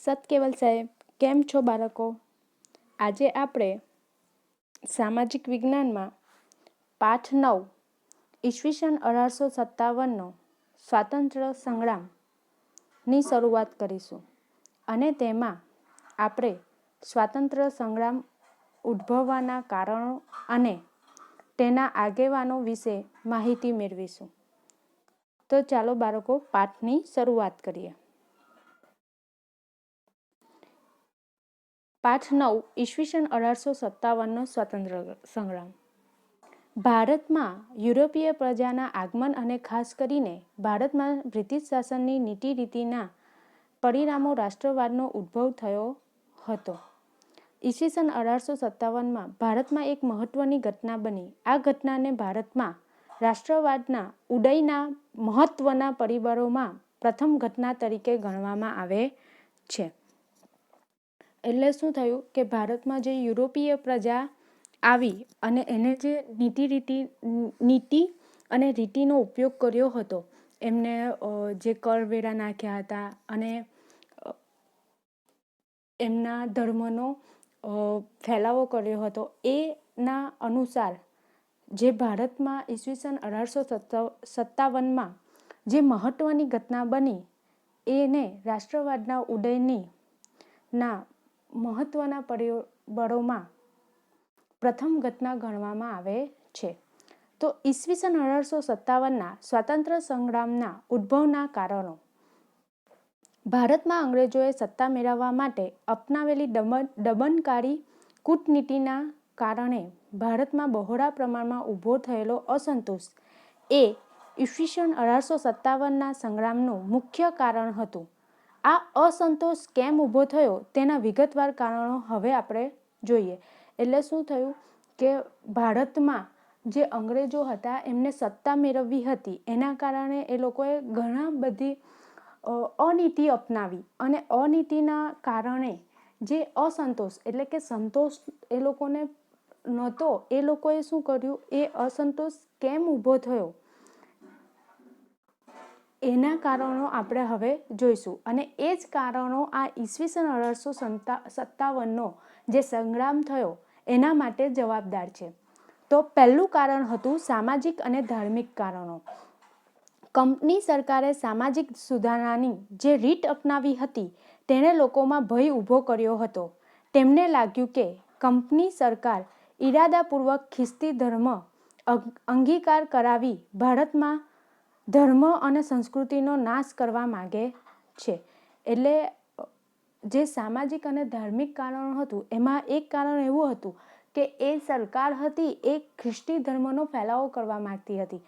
સતકેવલ સાહેબ, કેમ છો બાળકો? આજે આપણે સામાજિક વિજ્ઞાનમાં પાઠ 9 ઈસવીસન 1857નો સ્વાતંત્ર્ય સંગ્રામની શરૂઆત કરીશું અને તેમાં આપણે સ્વાતંત્ર્ય સંગ્રામ ઉદ્ભવવાના કારણો અને તેના આગેવાનો વિશે માહિતી મેળવીશું. તો ચાલો બાળકો પાઠની શરૂઆત કરીએ. પાઠ 9 ઈસવીસન 1857નો સ્વાતંત્ર્ય સંગ્રામ. ભારતમાં યુરોપીય પ્રજાના આગમન અને ખાસ કરીને ભારતમાં બ્રિટિશ શાસનની નીતિ રીતિના પરિણામો રાષ્ટ્રવાદનો ઉદ્ભવ થયો હતો. ઈસવીસન 1857માં ભારતમાં એક મહત્વની ઘટના બની. આ ઘટનાને ભારતમાં રાષ્ટ્રવાદના ઉદયના મહત્વના પરિબળોમાં પ્રથમ ઘટના તરીકે ગણવામાં આવે છે. એટલે શું થયું કે ભારતમાં જે યુરોપીય પ્રજા આવી અને એને જે નીતિ અને રીતિનો ઉપયોગ કર્યો હતો, એમને જે કરવેરા નાખ્યા હતા અને એમના ધર્મનો ફેલાવો કર્યો હતો, એના અનુસાર જે ભારતમાં ઈસવીસન 1857માં જે મહત્વની ઘટના બની એને રાષ્ટ્રવાદના ઉદયની મહત્વના પરિબળોમાં પ્રથમ ઘટના ગણવામાં આવે છે. તો ઈસવીસન 1857ના સ્વાતંત્ર્ય સંગ્રામના ઉદ્ભવના કારણો. ભારતમાં અંગ્રેજોએ સત્તા મેળવવા માટે અપનાવેલી દમનકારી કૂટનીતિના કારણે ભારતમાં બહોળા પ્રમાણમાં ઊભો થયેલો અસંતોષ એ ઈસવીસન 1857ના સંગ્રામનું મુખ્ય કારણ હતું. આ અસંતોષ કેમ ઊભો થયો તેના વિગતવાર કારણો હવે આપણે જોઈએ. એટલે શું થયું કે ભારતમાં જે અંગ્રેજો હતા એમને સત્તા મેળવવી હતી, એના કારણે એ લોકોએ ઘણા બધી અનીતિ અપનાવી અને અનીતિના કારણે જે અસંતોષ એટલે કે સંતોષ એ લોકોને નહોતો, એ લોકોએ શું કર્યું, એ અસંતોષ કેમ ઊભો થયો એના કારણો આપણે હવે જોઈશું. અને એ જ કારણો આ ઈસવીસન 1857નો જે સંગ્રામ થયો એના માટે જવાબદાર છે. તો પહેલું કારણ હતું સામાજિક અને ધાર્મિક કારણો. કંપની સરકારે સામાજિક સુધારણાની જે રીત અપનાવી હતી તેણે લોકોમાં ભય ઊભો કર્યો હતો. તેમને લાગ્યું કે કંપની સરકાર ઇરાદાપૂર્વક ખ્રિસ્તી ધર્મ અંગીકાર કરાવી ભારતમાં ધર્મ અને સંસ્કૃતિનો નાશ કરવા માગે છે. એટલે જે સામાજિક અને ધાર્મિક કારણો હતું એમાં એક કારણ એવું હતું કે એ સરકાર હતી એ ખ્રિસ્તી ધર્મનો ફેલાવો કરવા માંગતી હતી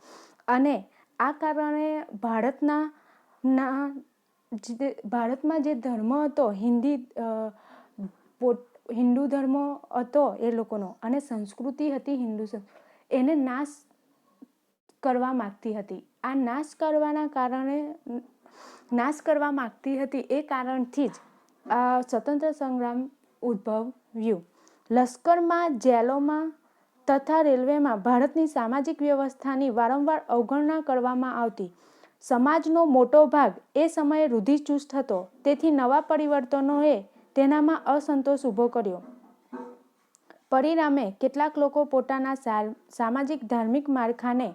અને આ કારણે ભારતમાં જે ધર્મ હતો હિન્દુ ધર્મ હતો એ લોકોનો અને સંસ્કૃતિ હતી એને નાશ કરવા માંગતી હતી. આ નાશ કરવા માંગતી હતી એ કારણથી જ આ સ્વતંત્ર સંગ્રામ ઉદ્ભવ્યું. લશ્કરમાં, જેલોમાં તથા રેલવેમાં ભારતની સામાજિક વ્યવસ્થાની વારંવાર અવગણના કરવામાં આવતી. સમાજનો મોટો ભાગ એ સમયે રૂઢિચુસ્ત હતો. તેથી નવા પરિવર્તનોએ તેનામાં અસંતોષ ઊભો કર્યો. પરિણામે કેટલાક લોકો પોતાના સામાજિક ધાર્મિક માળખાને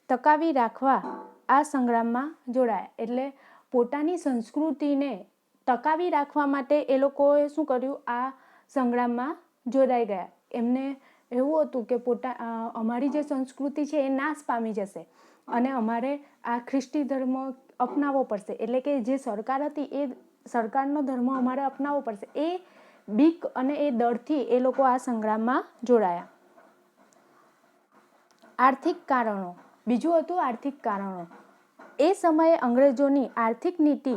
ટકાવી રાખવા આ સંગ્રામમાં જોડાયા. એટલે પોતાની સંસ્કૃતિને ટકાવી રાખવા માટે એ લોકોએ શું કર્યું, આ સંગ્રામમાં જોડાઈ ગયા. એમને એવું હતું કે અમારી જે સંસ્કૃતિ છે એ નાશ પામી જશે અને અમારે આ ખ્રિસ્તી ધર્મ અપનાવવો પડશે. એટલે કે જે સરકાર હતી એ સરકારનો ધર્મ અમારે અપનાવવો પડશે. એ બીક અને એ ડરથી એ લોકો આ સંગ્રામમાં જોડાયા. આર્થિક કારણો. બીજું હતું આર્થિક કારણો. એ સમયે અંગ્રેજોની આર્થિક નીતિ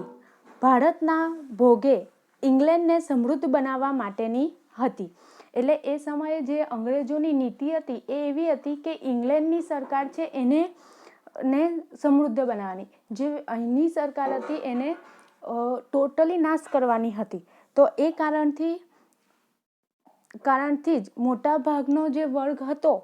ભારતના ભોગે ઇંગ્લેન્ડને સમૃદ્ધ બનાવવા માટેની હતી. એટલે એ સમયે જે અંગ્રેજોની નીતિ હતી એ એવી હતી કે ઇંગ્લેન્ડની સરકાર છે એને સમૃદ્ધ બનાવવાની, જે અહીંની સરકાર હતી એને ટોટલી નાશ કરવાની હતી. તો એ કારણથી જ મોટા ભાગનો જે વર્ગ હતો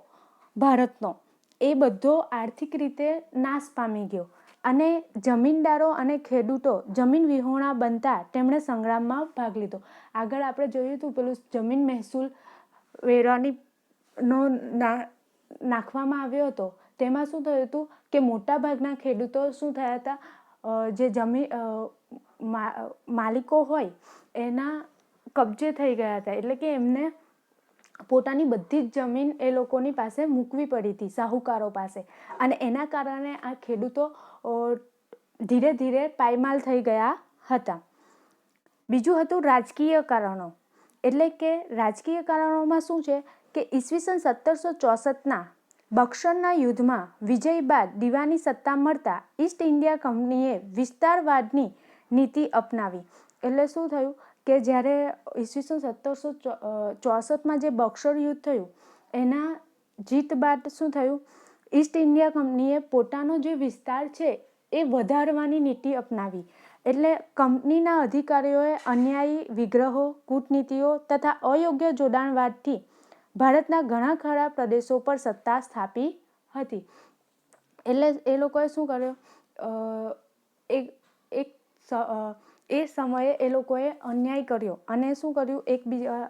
ભારતનો એ બધો આર્થિક રીતે નાશ પામી ગયો. અને જમીનદારો અને ખેડૂતો જમીન વિહોણા બનતા તેમણે સંગ્રામમાં ભાગ લીધો. આગળ આપણે જોયું હતું પેલું જમીન મહેસૂલ વેરાની નો નાખવામાં આવ્યો હતો. તેમાં શું થયું હતું કે મોટા ભાગના ખેડૂતો શું થયા હતા, જે જમીન માલિકો હોય એના કબજે થઈ ગયા હતા. એટલે કે એમને પોતાની બધી જ જમીન એ લોકોની પાસે મૂકવી પડી હતી, સાહુકારો પાસે. અને એના કારણે આ ખેડૂતો ધીરે ધીરે પાયમાલ થઈ ગયા હતા. બીજું હતું રાજકીય કારણો. એટલે કે રાજકીય કારણોમાં શું છે કે ઈસવીસન 1764ના બક્સરના યુદ્ધમાં વિજય બાદ દીવાની સત્તા મળતા ઈસ્ટ ઇન્ડિયા કંપનીએ વિસ્તારવાદની નીતિ અપનાવી. એટલે શું થયું કે જ્યારે ઈસવીસન 1764માં જે બક્સર યુદ્ધ થયું એના જીત બાદ શું થયું, ઈસ્ટ ઇન્ડિયા કંપનીએ પોતાનો જે વિસ્તાર છે એ વધારવાની નીતિ અપનાવી. એટલે કંપનીના અધિકારીઓએ અન્યાયી વિગ્રહો, કૂટનીતિઓ તથા અયોગ્ય જોડાણવાદથી ભારતના ઘણા ખરા પ્રદેશો પર સત્તા સ્થાપી હતી. એટલે એ લોકોએ શું કર્યું, એ સમયે એ લોકોએ અન્યાય કર્યો અને શું કર્યું, એકબીજા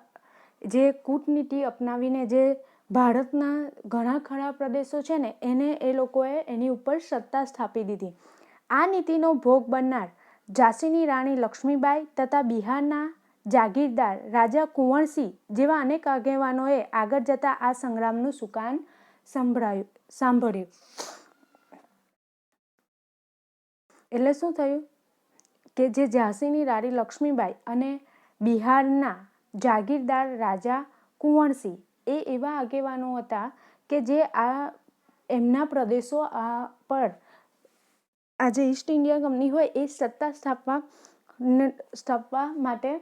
જે કૂટનીતિ અપનાવીને જે ભારતના ઘણા ખરા પ્રદેશો છે ને એને એ લોકોએ એની ઉપર સત્તા સ્થાપી દીધી. આ નીતિનો ભોગ બનનાર ઝાંસીની રાણી લક્ષ્મીબાઈ તથા બિહારના જાગીરદાર રાજા કુંવરસિંહ જેવા અનેક આગેવાનોએ આગળ જતા આ સંગ્રામનું સુકાન સાંભળ્યું. એટલે શું થયું કે જે ઝાંસીની રાણી લક્ષ્મીબાઈ અને બિહારના જાગીરદાર રાજા કુંવરસિંહ એ એવા આગેવાનો હતા કે જે આ એમના પ્રદેશો પર આ જે ઈસ્ટ ઇન્ડિયા કંપની હોય એ સત્તા સ્થાપવા માટે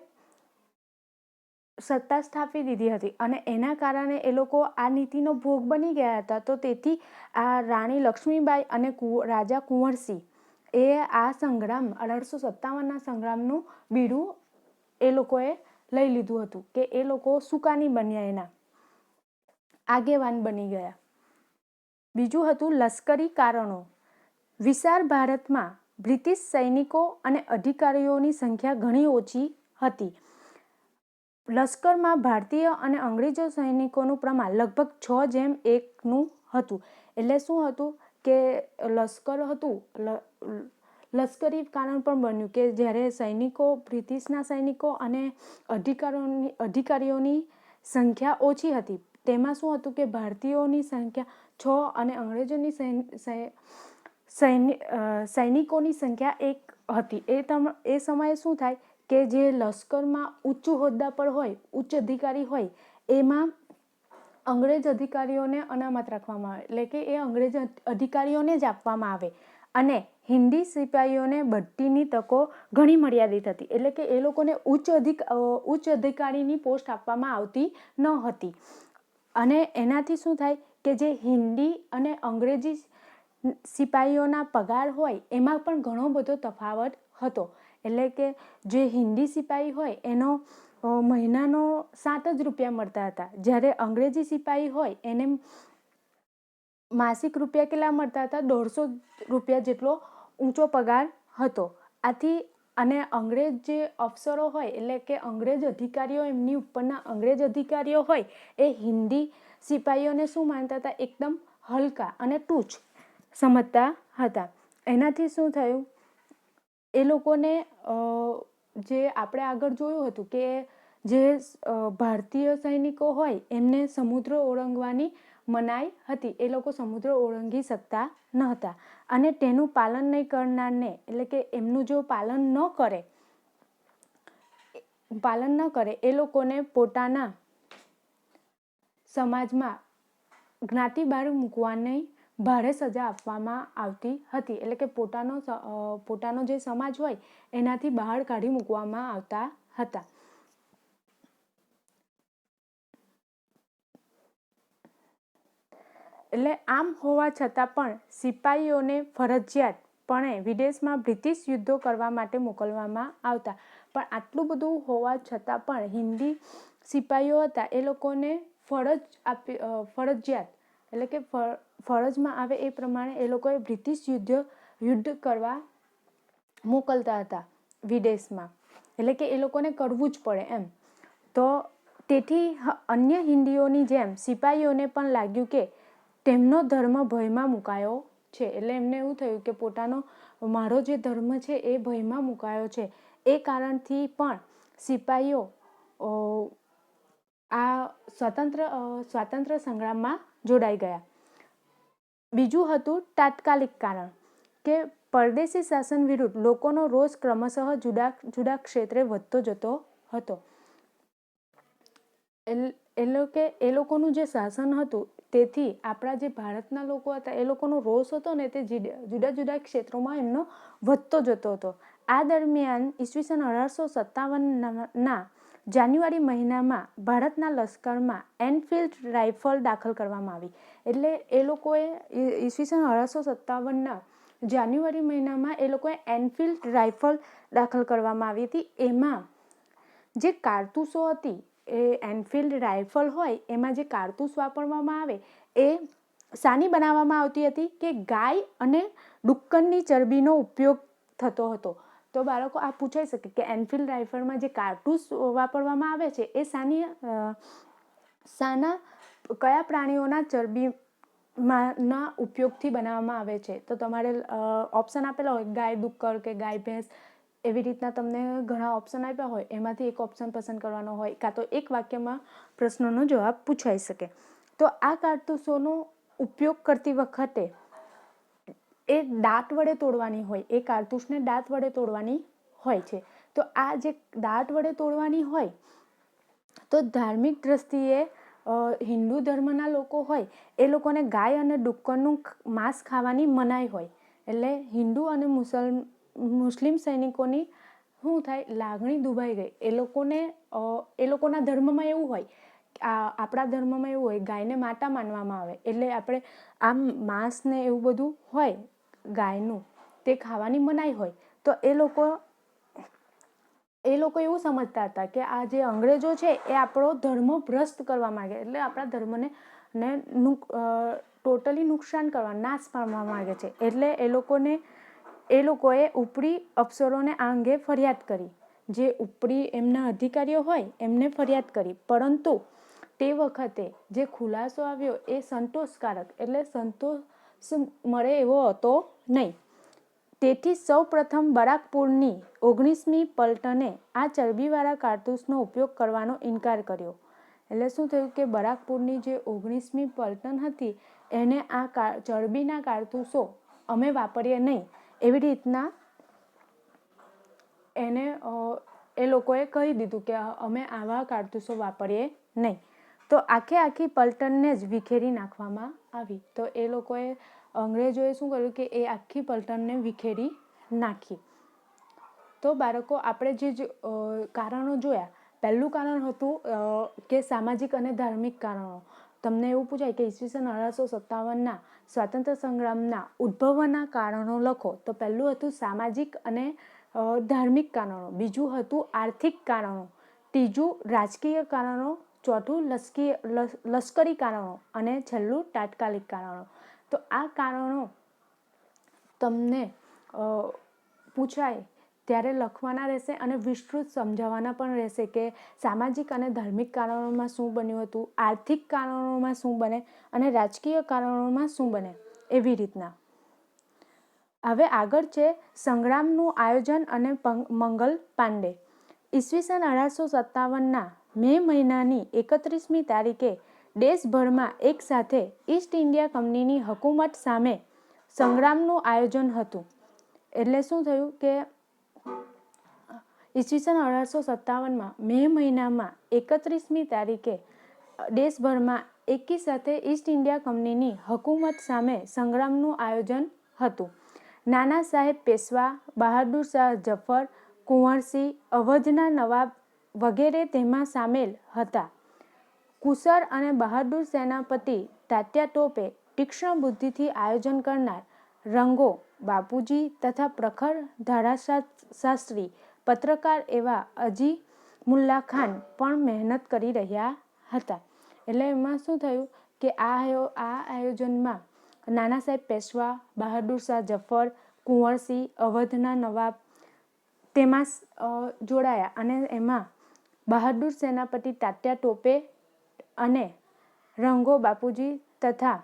સત્તા સ્થાપી દીધી હતી. અને એના કારણે એ લોકો આ નીતિનો ભોગ બની ગયા હતા. તો તેથી આ રાણી લક્ષ્મીબાઈ અને રાજા કુંવરસિંહ એ આ સંગ્રામ 1857ના સંગ્રામનું બીડું એ લોકોએ લઈ લીધું હતું કે એ લોકો સુકાની બન્યા, એના આગેવાન બની ગયા. બીજું હતું લશ્કરી કારણો. વિશાળ ભારતમાં બ્રિટિશ સૈનિકો અને અધિકારીઓની સંખ્યા ઘણી ઓછી હતી. લશ્કરમાં ભારતીય અને અંગ્રેજો સૈનિકોનું પ્રમાણ લગભગ 6:1 હતું. એટલે શું હતું કે લશ્કર હતું, લશ્કરી કારણ પણ બન્યું કે જ્યારે સૈનિકો, બ્રિટિશના સૈનિકો અને અધિકારીઓની સંખ્યા ઓછી હતી, તેમાં શું હતું કે ભારતીયોની સંખ્યા 6 અને અંગ્રેજોની સૈનિકોની સંખ્યા 1 હતી. એ સમયે શું થાય કે જે લશ્કરમાં ઉચ્ચ હોદ્દા પર હોય, ઉચ્ચ અધિકારી હોય, એમાં અંગ્રેજ અધિકારીઓને અનામત રાખવામાં આવે. એટલે કે એ અંગ્રેજ અધિકારીઓને જ આપવામાં આવે અને હિન્દી સિપાહીઓને બઢતીની તકો ઘણી મર્યાદિત હતી. એટલે કે એ લોકોને ઉચ્ચ અધિકારીની પોસ્ટ આપવામાં આવતી ન હતી. અને એનાથી શું થાય કે જે હિન્દી અને અંગ્રેજી સિપાહીઓના પગાર હોય એમાં પણ ઘણો બધો તફાવત હતો. એટલે કે જે હિન્દી સિપાહી હોય એનો મહિનાનો 7 જ રૂપિયા મળતા હતા, જ્યારે અંગ્રેજી સિપાહી હોય એને માસિક રૂપિયા કેટલા મળતા હતા, 150 રૂપિયા જેટલો ઊંચો પગાર હતો. આથી અને અંગ્રેજ જે અફસરો હોય, એટલે કે અંગ્રેજ અધિકારીઓ, એમની ઉપરના અંગ્રેજ અધિકારીઓ હોય એ હિન્દી સિપાહીઓને શું માનતા હતા, એકદમ હલકા અને તુચ્છ સમજતા હતા. એનાથી શું થયું, એ લોકોને જે આપણે આગળ જોયું હતું કે જે ભારતીય સૈનિકો હોય એમને સમુદ્ર ઓળંગવાની મનાઈ હતી. એ લોકો સમુદ્ર ઓળંગી શકતા ન હતા. અને તેનું પાલન નહીં કરનારને, એટલે કે એમનું જો પાલન ન કરે એ લોકોને પોતાના સમાજમાં જ્ઞાતિ બહાર મૂકવાની ભારે સજા આપવામાં આવતી હતી. એટલે કે પોતાનો જે સમાજ હોય એનાથી બહાર કાઢી મૂકવામાં આવતા હતા. એટલે આમ હોવા છતાં પણ સિપાહીઓને ફરજિયાતપણે વિદેશમાં બ્રિટિશ યુદ્ધો કરવા માટે મોકલવામાં આવતા. પણ આટલું બધું હોવા છતાં પણ હિન્દી સિપાહીઓ હતા એ લોકોને ફરજિયાત, એટલે કે ફરજમાં આવે એ પ્રમાણે એ લોકોએ બ્રિટિશ યુદ્ધ યુદ્ધ કરવા મોકલતા હતા વિદેશમાં, એટલે કે એ લોકોને કરવું જ પડે એમ. તો તેથી અન્ય હિન્દીઓની જેમ સિપાહીઓને પણ લાગ્યું કે તેમનો ધર્મ ભયમાં મુકાયો છે. એટલે એમને એવું થયું કે મારો જે ધર્મ છે એ ભયમાં મુકાયો છે. એ કારણથી પણ સિપાહીઓ આ સ્વાતંત્ર્ય સંગ્રામમાં જોડાઈ ગયા. બીજું હતું તાત્કાલિક કારણ, કે પરદેશી શાસન વિરુદ્ધ લોકોનો રોષ ક્રમશઃ જુદા જુદા ક્ષેત્રે વધતો જતો હતો. એ લોકોનું જે શાસન હતું તેથી આપણા જે ભારતના લોકો હતા એ લોકોનો રોષ હતો ને તે જુદા જુદા ક્ષેત્રોમાં એમનો વધતો જતો હતો. આ દરમિયાન ઈસવીસન 1857ના જાન્યુઆરી મહિનામાં ભારતના લશ્કરમાં એનફિલ્ડ રાઇફલ દાખલ કરવામાં આવી. એટલે એ લોકોએ ઈસવીસન 1857ના જાન્યુઆરી મહિનામાં એ લોકોએ એનફિલ્ડ રાઇફલ દાખલ કરવામાં આવી હતી. એમાં જે કારતૂસો હતી, એ એનફિલ્ડ રાઇફલ હોય એમાં જે કારતૂસ વાપરવામાં આવે એ શાની બનાવવામાં આવતી હતી કે ગાય અને ડુક્કરની ચરબીનો ઉપયોગ થતો હતો. તો બાળકો આ પૂછાઈ શકે કે એનફિલ્ડ રાઇફલમાં જે કારતૂસ વાપરવામાં આવે છે એ કયા પ્રાણીઓના ચરબીના ઉપયોગથી બનાવવામાં આવે છે. તો તમારે ઓપ્શન આપેલા હોય ગાય ડુક્કર કે ગાય ભેંસ, એવી રીતના તમને ઘણા ઓપ્શન આપ્યા હોય, એમાંથી એક ઓપ્શન પસંદ કરવાનો હોય, કાં તો એક વાક્યમાં પ્રશ્નનો જવાબ પૂછાઈ શકે. તો આ કારતૂસોનો ઉપયોગ કરતી વખતે એ દાંત વડે તોડવાની હોય, એ કારતૂસને દાંત વડે તોડવાની હોય છે. તો આ જે દાંત વડે તોડવાની હોય, તો ધાર્મિક દ્રષ્ટિએ હિન્દુ ધર્મના લોકો હોય એ લોકોને ગાય અને ડુક્કરનું માંસ ખાવાની મનાઈ હોય. એટલે હિન્દુ અને મુસ્લિમ સૈનિકોની શું થાય, લાગણી દુભાઈ ગઈ. એ લોકોના ધર્મમાં એવું હોય, આપણા ધર્મમાં એવું હોય ગાયને માતા માનવામાં આવે, એટલે આપણે આમ માંસ ને એવું બધું હોય ગાયનું તે ખાવાની મનાઈ હોય. તો એ લોકો એવું સમજતા હતા કે આ જે અંગ્રેજો છે એ આપણો ધર્મ ભ્રષ્ટ કરવા માંગે, એટલે આપણા ધર્મને ટોટલી નુકસાન કરવા, નાશ પામવા માંગે છે. એટલે એ લોકોએ ઉપરી અફસરોને આ અંગે ફરિયાદ કરી. જે ઉપરી એમના અધિકારીઓ હોય એમને ફરિયાદ કરી, પરંતુ તે વખતે જે ખુલાસો આવ્યો એ સંતોષકારક, એટલે સંતોષ મળે એવો હતો નહીં. તેથી સૌ પ્રથમ બરાકપુરની 19મી પલટને આ ચરબીવાળા કારતૂસનો ઉપયોગ કરવાનો ઇનકાર કર્યો. એટલે શું થયું કે બરાકપુરની જે 19મી પલટન હતી એને આ ચરબીના કારતૂસો અમે વાપરીએ નહીં, એવી રીતના એ લોકોએ કહી દીધું કે અમે આવા કારતૂસો વાપરીએ નહીં. તો આખી પલટનને જ વિખેરી નાખવામાં આવી. તો એ લોકોએ અંગ્રેજોએ શું કર્યું કે એ આખી પલટનને વિખેરી નાખી. તો બાળકો આપણે જે કારણો જોયા, પહેલું કારણ હતું કે સામાજિક અને ધાર્મિક કારણો. તમને એવું પૂછાય કે ઈસવીસન 1857ના સ્વાતંત્ર્ય સંગ્રામના ઉદ્ભવના કારણો લખો. તો પહેલું હતું સામાજિક અને ધાર્મિક કારણો, બીજું હતું આર્થિક કારણો, ત્રીજું રાજકીય કારણો, ચોથું લશ્કરી કારણો અને છેલ્લું તાત્કાલિક કારણો. તો આ કારણો તમને પૂછાય ત્યારે લખવાના રહેશે અને વિસ્તૃત સમજાવવાના પણ રહેશે કે સામાજિક અને ધાર્મિક કારણોમાં શું બન્યું હતું, આર્થિક કારણોમાં શું બને અને રાજકીય કારણોમાં શું બને, એવી રીતના. હવે આગળ છે સંગ્રામનું આયોજન અને મંગલ પાંડે. ઈસવીસન 1857ના મે મહિનાની 31મી તારીખે દેશભરમાં એક સાથે ઈસ્ટ ઇન્ડિયા કંપનીની હુકુમત સામે સંગ્રામનું આયોજન હતું. એટલે શું થયું કે ઈસવીસન 1857માં મે મહિનામાં 31મી તારીખે દેશભરમાં એકી સાથે ઈસ્ટ ઇન્ડિયા કંપનીની હુકુમત સામે સંગ્રામનું આયોજન હતું. નાના સાહેબ પેશવા, બહાદુર શાહ જફર, કુંવરસિંહ, અવધના નવાબ વગેરે તેમાં સામેલ હતા. કુશળ અને બહાદુર સેનાપતિ તાત્યા તોપે તીક્ષ્ણ બુદ્ધિથી આયોજન કરનાર રંગો બાપુજી તથા પ્રખર ધારાશાસ્ત્રી પત્રકાર એવા અજી મુલ્લા ખાન પણ મહેનત કરી રહ્યા હતા. એટલે એમાં શું થયું કે આ આયોજનમાં નાના સાહેબ પેશવા, બહાદુર શાહ જફર, કુંવરસિંહ, અવધના નવાબ તેમાં જોડાયા અને એમાં બહાદુર સેનાપતિ તાત્યા ટોપે અને રંગો બાપુજી તથા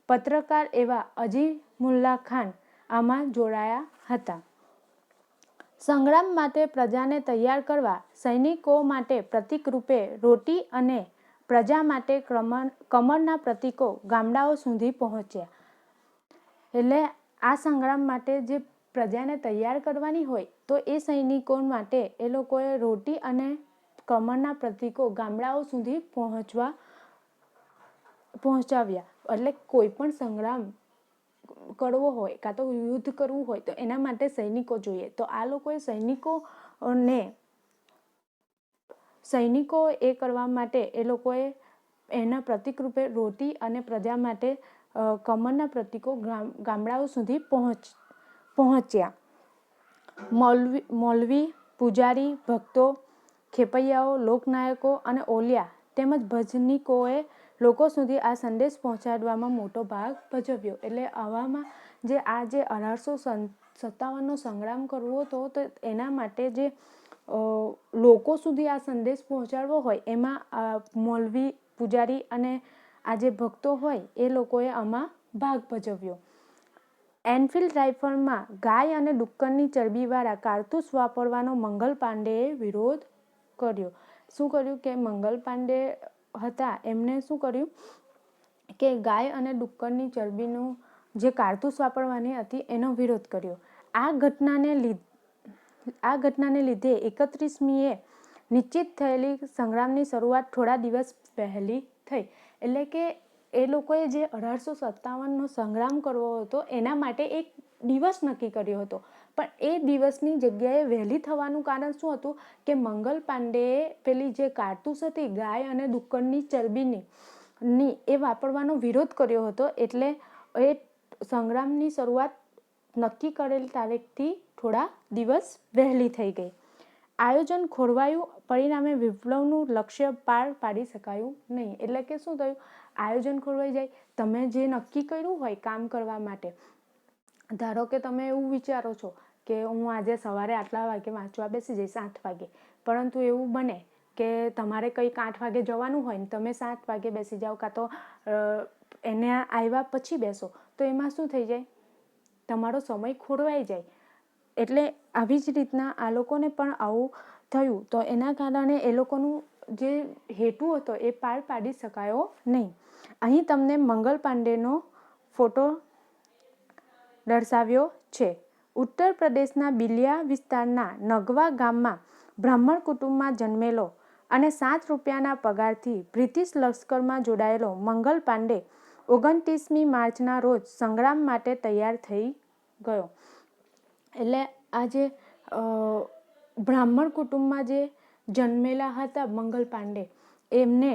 પત્રકાર એવા અજીમુલ્લા ખાન આમાં જોડાયા હતા. સંગ્રામ માટે પ્રજાને તૈયાર કરવા સૈનિકો માટે પ્રતીક રૂપે રોટી અને પ્રજા માટે કમળના પ્રતીકો ગામડાઓ સુધી પહોંચ્યા. એટલે આ સંગ્રામ માટે જે પ્રજાને તૈયાર કરવાની હોય તો એ સૈનિકો માટે એ લોકોએ રોટી અને કમળના પ્રતીકો ગામડાઓ સુધી પહોંચાવ્યા. એટલે કોઈ પણ સંગ્રામ કરવો હોય કાં તો યુદ્ધ કરવું હોય તો એના માટે સૈનિકો જોઈએ. તો આ લોકોએ સૈનિકો એ કરવા માટે એ લોકોએ એના પ્રતીક રૂપે રોટી અને પ્રજા માટે કમળના પ્રતીકો ગામડાઓ સુધી પહોંચ્યા. મૌલવી, પૂજારી, ભક્તો, ખેપૈયાઓ, લોકનાયકો અને ઓલિયા તેમજ ભજનીકોએ લોકો સુધી આ સંદેશ પહોંચાડવામાં મોટો ભાગ ભજવ્યો. એટલે આવામાં જે 1857નો સંગ્રામ કરવો હતો તો એના માટે જે લોકો સુધી આ સંદેશ પહોંચાડવો હોય એમાં મૌલવી, પૂજારી અને આ જે ભક્તો હોય એ લોકોએ આમાં ભાગ ભજવ્યો. એનફિલ્ડ રાઇફલમાં ગાય અને ડુક્કરની ચરબીવાળા કારતૂસ વાપરવાનો મંગલ પાંડેએ વિરોધ કર્યો. શું કર્યું કે મંગલ પાંડે હતા એમને શું કર્યું કે ગાય અને ડુક્કરની ચરબીનું જે કારતૂસ વાપરવાની હતી એનો વિરોધ કર્યો. આ ઘટનાને લીધે 31મીએ નિશ્ચિત થયેલી સંગ્રામની શરૂઆત થોડા દિવસ પહેલી થઈ. એટલે કે એ લોકોએ જે 1857નો સંગ્રામ કરવો હતો એના માટે એક દિવસ નક્કી કર્યો હતો. પણ એ દિવસની જગ્યાએ વહેલી થવાનું કારણ શું હતું કે મંગલ પાંડેએ પેલી જે કારતૂસ હતી ગાય અને ડુક્કરની ચરબીની એ વાપરવાનો વિરોધ કર્યો હતો. એટલે એ સંગ્રામની શરૂઆત નક્કી કરેલી તારીખથી થોડા દિવસ વહેલી થઈ ગઈ. આયોજન ખોરવાયું, પરિણામે વિપ્લવનું લક્ષ્ય પાર પાડી શકાયું નહીં. એટલે કે શું થયું, આયોજન ખોરવાઈ જાય. તમે જે નક્કી કર્યું હોય કામ કરવા માટે, ધારો કે તમે એવું વિચારો છો કે હું આજે સવારે આટલા વાગે વાંચવા બેસી જઈશ 8 વાગે, પરંતુ એવું બને કે તમારે કંઈક 8 વાગે જવાનું હોય ને તમે 7 વાગે બેસી જાઓ કાં તો એને આવ્યા પછી બેસો, તો એમાં શું થઈ જાય, તમારો સમય ખોરવાઈ જાય. એટલે આવી જ રીતના આ લોકોને પણ આવું થયું. તો એના કારણે એ લોકોનું જે હેતુ હતો એ પાર પાડી શકાયો નહીં. અહીં તમને મંગલ પાંડેનો ફોટો દર્શાવ્યો છે. ઉત્તર પ્રદેશના બિલિયા વિસ્તારના નગવા ગામમાં બ્રાહ્મણ કુટુંબમાં જન્મેલો અને 7 રૂપિયાના પગારથી બ્રિટિશ લશ્કરમાં જોડાયેલો મંગલ પાંડે 29મી માર્ચના રોજ સંગ્રામ માટે તૈયાર થઈ ગયો. એટલે આ જે બ્રાહ્મણ કુટુંબમાં જે જન્મેલા હતા મંગલ પાંડે, એમને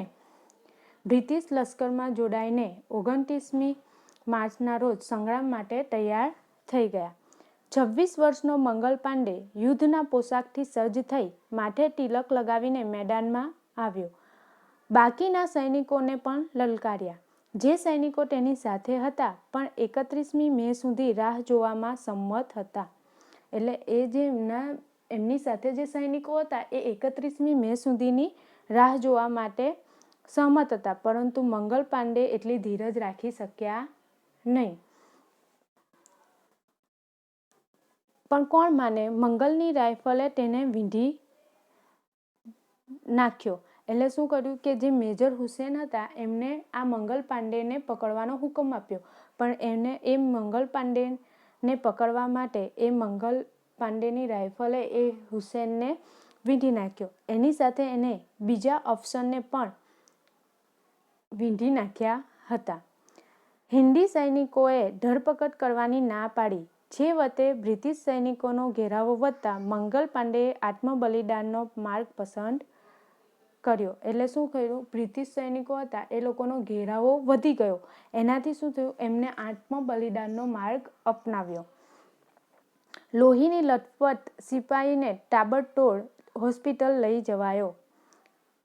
બ્રિટિશ લશ્કરમાં જોડાઈને 29મી માર્ચના રોજ સંગ્રામ માટે તૈયાર થઈ ગયા. 26 વર્ષનો મંગલ પાંડે યુદ્ધના પોશાકથી સજ્જ થઈ માથે તિલક લગાવીને મેદાનમાં આવ્યો. બાકીના સૈનિકોને પણ લલકાર્યા. જે સૈનિકો તેની સાથે હતા પણ 31મી મે સુધી રાહ જોવામાં સંમત હતા. એટલે એ જે એમની સાથે જે સૈનિકો હતા એ 31મી મે સુધીની રાહ જોવા માટે સહમત હતા, પરંતુ મંગલ પાંડે એટલી ધીરજ રાખી શક્યા નહીં. પણ કોણ માને, મંગલની રાઇફલે તેને વીંધી નાખ્યો. એટલે શું કર્યું કે જે મેજર હુસેન હતા એમને આ મંગલ પાંડેને પકડવાનો હુકમ આપ્યો, પણ એ મંગલ પાંડેને પકડવા માટે એ મંગલ પાંડેની રાઇફલે એ હુસેનને વીંધી નાખ્યો. એની સાથે એને બીજા અફસરને પણ વીંધી નાખ્યા હતા. હિન્દી સૈનિકોએ ધરપકડ કરવાની ના પાડી. છેવટે બ્રિટિશ સૈનિકોનો ઘેરાવો વધતા મંગલ પાંડેએ આત્મબલિદાનનો માર્ગ પસંદ કર્યો. એટલે શું કર્યું, બ્રિટિશ સૈનિકો હતા એ લોકોનો ઘેરાવો વધી ગયો. એનાથી શું થયું, એમને આત્મબલિદાનનો માર્ગ અપનાવ્યો. લોહીની લથપથ સિપાહીને તાબડતોડ હોસ્પિટલ લઈ જવાયો,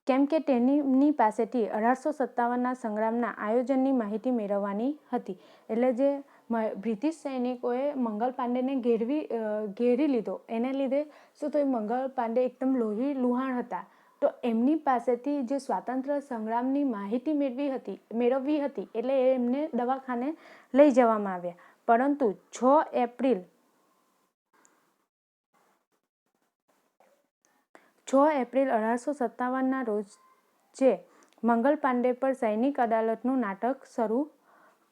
કેમ કે તેમની પાસેથી 1857ના સંગ્રામના આયોજનની માહિતી મેળવવાની હતી. એટલે જે બ્રિટિશ સૈનિકોએ મંગલ પાંડેને ઘેરી લીધો. એને લીધે શું થયું, મંગલ પાંડે એકદમ લોહી લુહાણ હતા. તો એમની પાસેથી જે સ્વાતંત્ર્ય સંગ્રામની માહિતી મેળવવી હતી એટલે એમને દવાખાને લઈ જવામાં આવ્યા. પરંતુ 6 એપ્રિલ 1857ના રોજ જે મંગલ પાંડે પર સૈનિક અદાલતનું નાટક શરૂ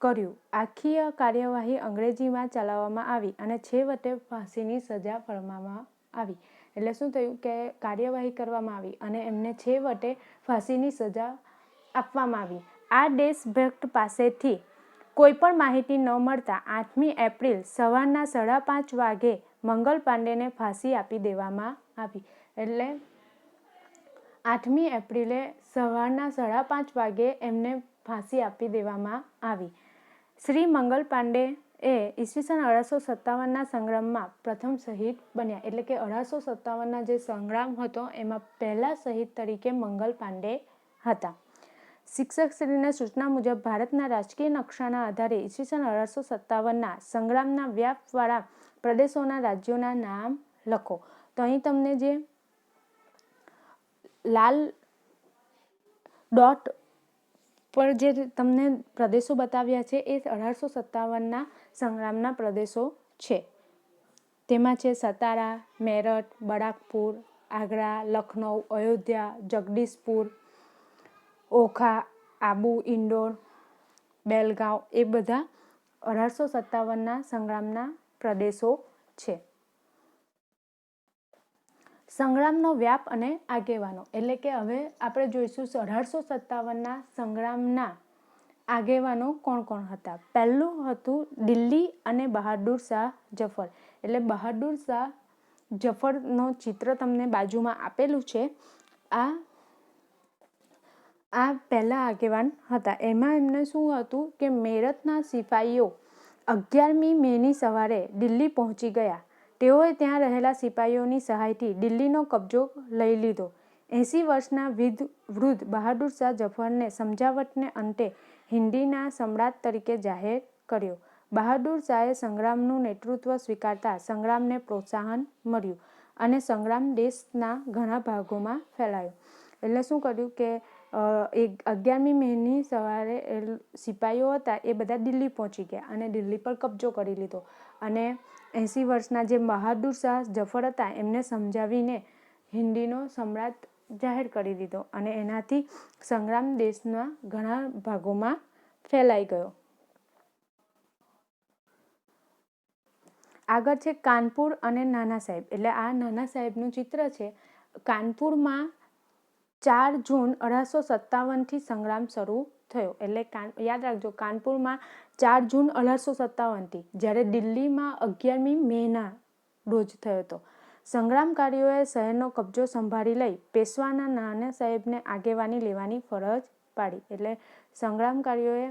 કર્યું. આખી કાર્યવાહી અંગ્રેજીમાં ચલાવવામાં આવી અને છેવટે ફાંસીની સજા ફરમાવવામાં આવી. એટલે શું થયું કે કાર્યવાહી કરવામાં આવી અને એમને છેવટે ફાંસીની સજા આપવામાં આવી. આ દેશભક્ત પાસેથી કોઈ પણ માહિતી ન મળતા 8મી એપ્રિલ સવારના 5:30 વાગે મંગલ પાંડેને ફાંસી આપી દેવામાં આવી. એટલે 8મી એપ્રિલે સવારના 5:30 વાગે એમને ફાંસી આપી દેવામાં આવી. શ્રી મંગલ પાંડે એ ઈસવીસન 1857ના સંગ્રામમાં પ્રથમ શહીદ બન્યા. એટલે કે 1857ના જે સંગ્રામ હતો એમાં પહેલા શહીદ તરીકે મંગલ પાંડે હતા. શિક્ષકશ્રીની સૂચના મુજબ ભારતના રાજકીય નકશાના આધારે ઈસવીસન 1857ના સંગ્રામના વ્યાપવાળા પ્રદેશોના રાજ્યોના નામ લખો. તો અહીં તમને જે લાલ ડોટ પર જે તમને પ્રદેશો બતાવ્યા છે એ 1857ના સંગ્રામના પ્રદેશો છે. તેમાં છે સતારા, મેરઠ, બરાકપુર, આગ્રા, લખનઉ, અયોધ્યા, જગદીશપુર, ઓખા, આબુ, ઇન્દોર, બેલગાંવ એ બધા 1857ના સંગ્રામના પ્રદેશો છે. સંગ્રામનો વ્યાપ અને આગેવાનો. એટલે કે હવે આપણે જોઈશું 1857ના સંગ્રામના આગેવાનો કોણ કોણ હતા. પહેલું હતું દિલ્હી અને બહાદુર શાહ જફર. એટલે બહાદુર શાહ જફરનો ચિત્ર તમને બાજુમાં આપેલું છે. આ પહેલા આગેવાન હતા. એમાં એમને શું હતું કે મેરઠના સિપાહીઓ 11મી મેની સવારે દિલ્હી પહોંચી ગયા. તેઓએ ત્યાં રહેલા સિપાહીઓની સહાયથી દિલ્હીનો કબજો લઈ લીધો. 80 વર્ષના વૃદ્ધ બહાદુર શાહ જફરને સમજાવટને અંતે હિન્દીના સમ્રાટ તરીકે જાહેર કર્યો. બહાદુર શાહે સંગ્રામનું નેતૃત્વ સ્વીકારતા સંગ્રામને પ્રોત્સાહન મળ્યું અને સંગ્રામ દેશના ઘણા ભાગોમાં ફેલાયો. એટલે શું કર્યું કે 11મી મેની સવારે સિપાહીઓ હતા એ બધા દિલ્હી પહોંચી ગયા અને દિલ્હી પર કબજો કરી લીધો. અને 80 વર્ષના જે બહાદુર શાહ જફર હતા એમને સમજાવીને હિન્દીનો સમ્રાટ જાહેર કરી દીધો અને એનાથી સંગ્રામ દેશના ઘણા ભાગોમાં ફેલાઈ ગયો. આગળ છે કાનપુર અને નાના સાહેબ. એટલે આ નાના સાહેબનું ચિત્ર છે. કાનપુરમાં 4 જૂન 1857થી સંગ્રામ શરૂ થયો. એટલે યાદ રાખજો, કાનપુરમાં 4 જૂન 1857થી, જ્યારે દિલ્હીમાં 11મી મેના રોજ થયો હતો. સંગ્રામકારીઓએ શહેરનો કબજો સંભાળી લઈ પેશવાના નાના સાહેબને આગેવાની લેવાની ફરજ પાડી. એટલે સંગ્રામકારીઓએ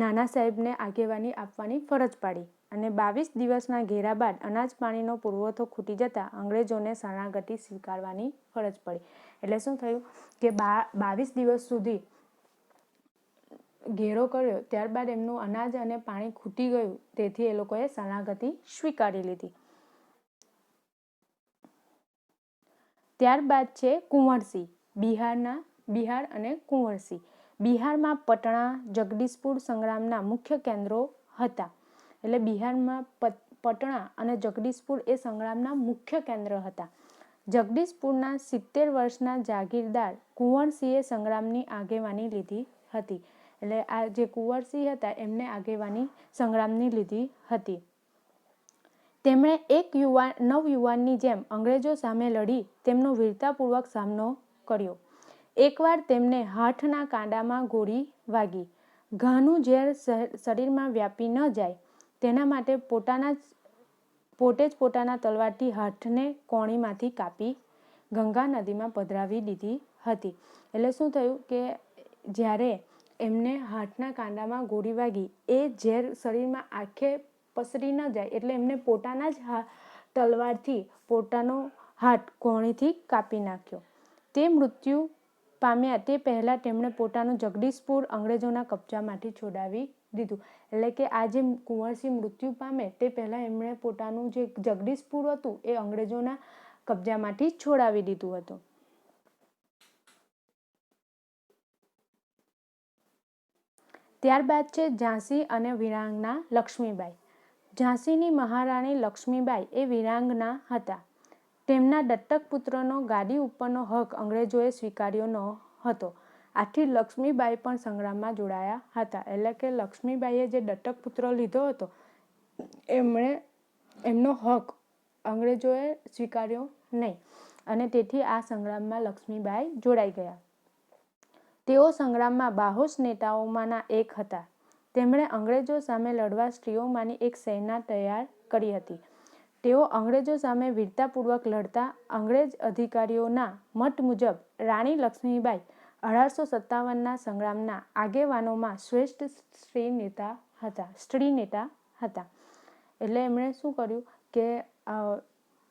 નાના સાહેબને આગેવાની આપવાની ફરજ પાડી અને 22 દિવસના ઘેરા બાદ અનાજ પાણીનો પુરવઠો ખૂટી જતા અંગ્રેજોને શરણાગતિ સ્વીકારવાની ફરજ પડી. એટલે શું થયું કે 22 દિવસ સુધી ઘેરો કર્યો, ત્યારબાદ એમનું અનાજ અને પાણી ખૂટી ગયું, તેથી એ લોકોએ શરણાગતિ સ્વીકારી લીધી. ત્યારબાદ છે કુંવરસી. બિહાર અને કુંવરસી. બિહારમાં પટણા, જગદીશપુર સંગ્રામના મુખ્ય કેન્દ્રો હતા. એટલે બિહારમાં પટણા અને જગદીશપુર એ સંગ્રામના મુખ્ય કેન્દ્ર હતા. જગદીશપુરના 70 વર્ષના જાગીરદાર કુંવરસિંહે સંગ્રામની આગેવાની લીધી હતી. એટલે આ જે કુંવરસિંહ હતા એમને આગેવાની સંગ્રામની લીધી હતી. તેમણે એક નવયુવાનની જેમ અંગ્રેજો સામે લડી તેમનો વીરતાપૂર્વક સામનો કર્યો. એકવાર તેમને હાથના કાંડામાં ગોળી વાગી. ઘાનું ઝેર શરીરમાં વ્યાપી ન જાય તેના માટે પોતે જ પોતાના તલવારથી હાથને કોણીમાંથી કાપી ગંગા નદીમાં પધરાવી દીધી હતી. એટલે શું થયું કે જ્યારે એમને હાથના કાંડામાં ગોળી વાગી, એ ઝેર શરીરમાં આખે પસરી ન જાય એટલે એમને પોતાના જ તલવારથી પોતાનો હાથ કોણીથી કાપી નાખ્યો. તે મૃત્યુ પામ્યા તે પહેલાં તેમણે પોતાનું જગદીશપુર અંગ્રેજોના કબજામાંથી છોડાવી દીધું. એટલે કે આ જે કુંવરસિંહ મૃત્યુ પામે તે પહેલાં એમણે પોતાનું જે જગદીશપુર હતું એ અંગ્રેજોના કબજામાંથી છોડાવી દીધું હતું. ત્યારબાદ છે ઝાંસી અને વીરાંગના લક્ષ્મીબાઈ. ઝાંસીની મહારાણી લક્ષ્મીબાઈ એ વીરાંગના હતા. તેમના દત્તક પુત્રનો ગાદી ઉપરનો હક અંગ્રેજોએ સ્વીકાર્યો ન હતો. આથી લક્ષ્મીબાઈ પણ સંગ્રામમાં જોડાયા હતા. એટલે કે લક્ષ્મીબાઈએ જે દત્તક પુત્ર લીધો હતો એમનો હક અંગ્રેજોએ સ્વીકાર્યો નહીં અને તેથી આ સંગ્રામમાં લક્ષ્મીબાઈ જોડાઈ ગયા. તેઓ સંગ્રામમાં બાહોશ નેતાઓમાંના એક હતા. તેમણે અંગ્રેજો સામે લડવા સ્ત્રીઓમાંની એક સેના તૈયાર કરી હતી. તેઓ અંગ્રેજો સામે વીરતાપૂર્વક લડતા અંગ્રેજ અધિકારીઓના મત મુજબ રાણી લક્ષ્મીબાઈ 1857ના સંગ્રામના આગેવાનોમાં શ્રેષ્ઠ સ્ત્રી નેતા હતા. એટલે એમણે શું કર્યું કે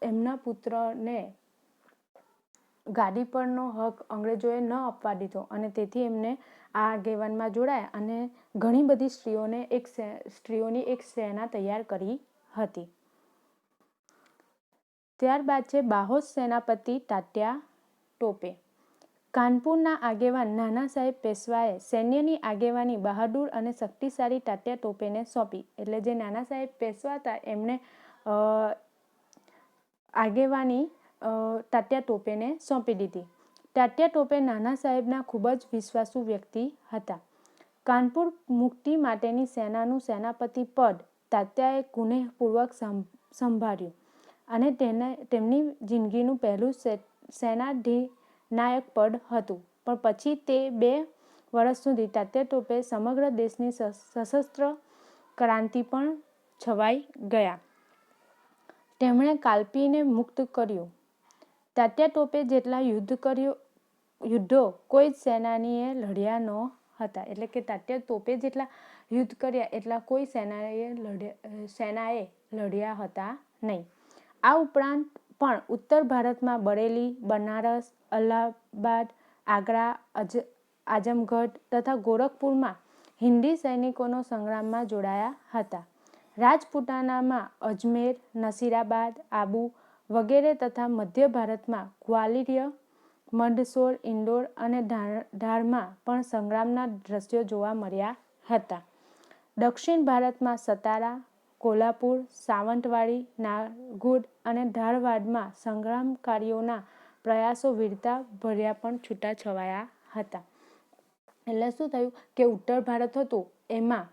એમના પુત્રને ગાદી પરનો હક અંગ્રેજોએ ન આપવા દીધો અને તેથી એમને આ આગેવાનમાં જોડાયા અને ઘણી બધી સ્ત્રીઓની એક સેના તૈયાર કરી હતી. ત્યારબાદ છે બાહોશ સેનાપતિ તાત્યા ટોપે. કાનપુરના આગેવાન નાના સાહેબ પેશવાએ સૈન્યની આગેવાની બહાદુર અને શક્તિશાળી તાત્યા ટોપેને સોંપી. એટલે જે નાના સાહેબ પેશવા હતા એમણે આગેવાની તાત્યા ટોપેને સોંપી દીધી. તાત્યા ટોપે નાના સાહેબના ખૂબ જ વિશ્વાસુ વ્યક્તિ હતા. કાનપુર મુક્તિ માટેની સેનાનું સેનાપતિ પદ તાત્યાએ કુનેહપૂર્વક સંભાળ્યું અને તેમની જિંદગીનું પહેલું સેનાધિનાયક પદ હતું. પણ પછી તે 2 વર્ષ સુધી તાત્યા ટોપે સમગ્ર દેશની સશસ્ત્ર ક્રાંતિ પણ છવાઈ ગયા. તેમણે કાલપીને મુક્ત કર્યું. તાત્યા ટોપે જેટલા યુદ્ધો કોઈ જ સેનાનીએ લડ્યા ન હતા. એટલે કે તાત્યા ટોપે જેટલા યુદ્ધ કર્યા એટલા કોઈ સેનાએ લડ્યા હતા નહીં. આ ઉપરાંત પણ ઉત્તર ભારતમાં બરેલી, બનારસ, અલ્હાબાદ, આગ્રા, આઝમગઢ તથા ગોરખપુરમાં હિન્દી સૈનિકોનો સંગ્રામમાં જોડાયા હતા. રાજપૂતાનામાં અજમેર, નસીરાબાદ, આબુ વગેરે તથા મધ્ય ભારતમાં ગ્વાલિયર, મંદસોર, ઇન્દોર અને ધારમાં પણ સંગ્રામના દ્રશ્યો જોવા મળ્યા હતા. દક્ષિણ ભારતમાં સતારા, કોલ્હાપુર, સાવંતવાડી, નાગોર અને ધારવાડમાં સંગ્રામકારીઓના પ્રયાસો વીરતા ભર્યા પણ છૂટાછવાયા હતા. એટલે શું થયું કે ઉત્તર ભારત હતું એમાં